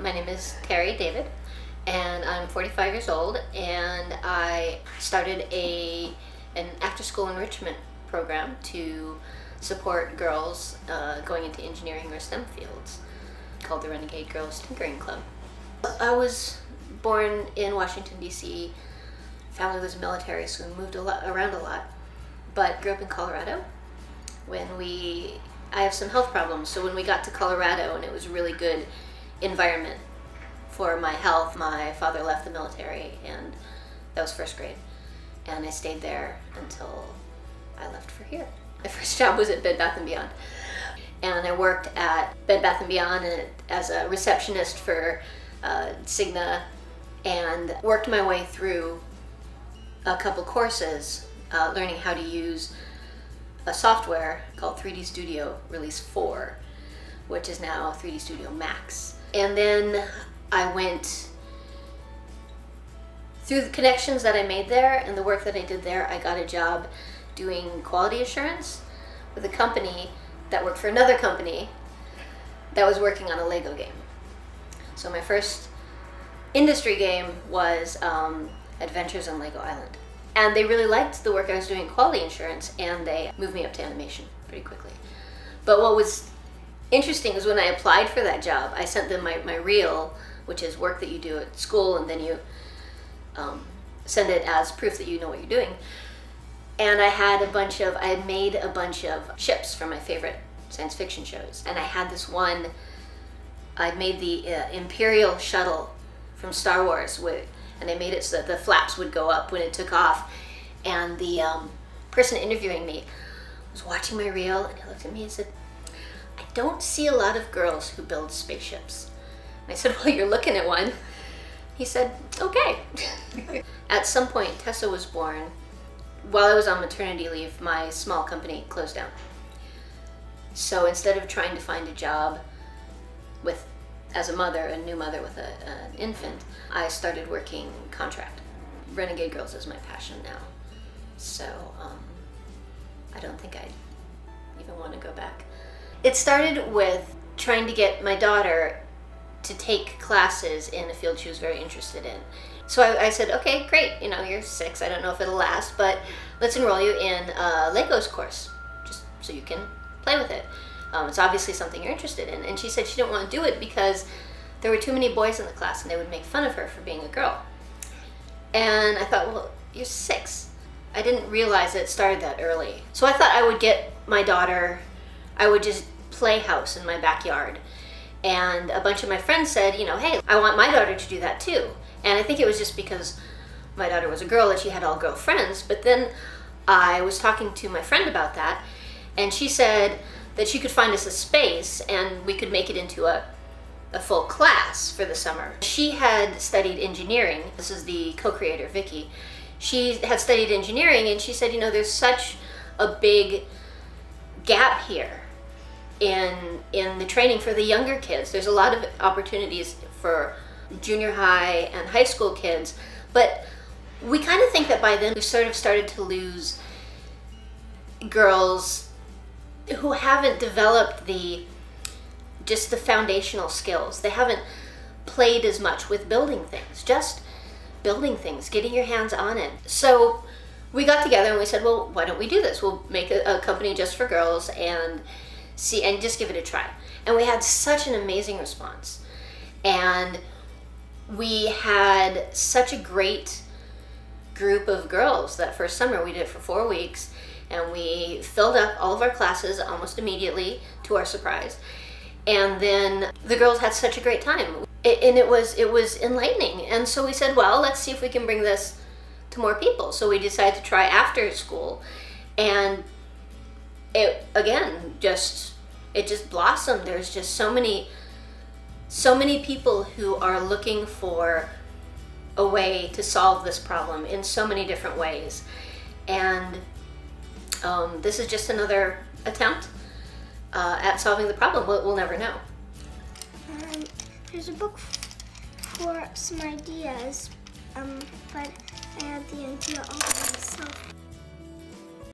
My name is Terri David, and I'm 45 years old, and I started an after-school enrichment program to support girls going into engineering or STEM fields, called the Renegade Girls Tinkering Club. I was born in Washington, D.C. Family was military, so we moved around a lot, but grew up in Colorado. I have some health problems, so when we got to Colorado, and it was a really good environment for my health, my father left the military, and that was first grade, and I stayed there until I left for here. My first job was at Bed Bath & Beyond, and I worked at Bed Bath & Beyond as a receptionist for Cigna, and worked my way through a couple courses learning how to use a software called 3D Studio Release 4, which is now 3D Studio Max. And then I went through the connections that I made there and the work that I did there. I got a job doing quality assurance with a company that worked for another company that was working on a Lego game. So my first industry game was Adventures on Lego Island. And they really liked the work I was doing in quality assurance, and they moved me up to animation pretty quickly. But what was interesting is when I applied for that job, I sent them my reel, which is work that you do at school, and then you send it as proof that you know what you're doing. And I had made a bunch of ships from my favorite science fiction shows. And I had this one, I made the Imperial shuttle from Star Wars, and I made it so that the flaps would go up when it took off. And the person interviewing me was watching my reel, and he looked at me and said, "I don't see a lot of girls who build spaceships." And I said, "Well, you're looking at one." He said, "Okay." At some point, Tessa was born. While I was on maternity leave, my small company closed down. So instead of trying to find a job as a mother, a new mother with an infant, I started working contract. Renegade Girls is my passion now. So I don't think I even want to go back. It started with trying to get my daughter to take classes in a field she was very interested in. So I said, "Okay, great, you're 6, I don't know if it'll last, but let's enroll you in a Legos course, just so you can play with it. It's obviously something you're interested in." And she said she didn't want to do it because there were too many boys in the class and they would make fun of her for being a girl. And I thought, well, you're 6. I didn't realize that it started that early. So I thought I would get my daughter, I would just play house in my backyard. And a bunch of my friends said, "Hey, I want my daughter to do that too." And I think it was just because my daughter was a girl that she had all girl friends. But then I was talking to my friend about that, and she said that she could find us a space and we could make it into a full class for the summer. She had studied engineering. This is the co-creator, Vicky. She had studied engineering, and she said, there's such a big gap here in the training for the younger kids. There's a lot of opportunities for junior high and high school kids, but we kind of think that by then we've sort of started to lose girls who haven't developed the foundational skills. They haven't played as much with building things, just building things, getting your hands on it. So we got together and we said, well, why don't we do this? We'll make a company just for girls and just give it a try. And we had such an amazing response. And we had such a great group of girls that first summer. We did it for 4 weeks, and we filled up all of our classes almost immediately, to our surprise. And then the girls had such a great time, and it was enlightening. And so we said, well, let's see if we can bring this to more people. So we decided to try after school, and it just blossomed. There's just so many people who are looking for a way to solve this problem in so many different ways. And this is just another attempt at solving the problem. We'll never know. There's a book for some ideas, but I had the idea all by myself.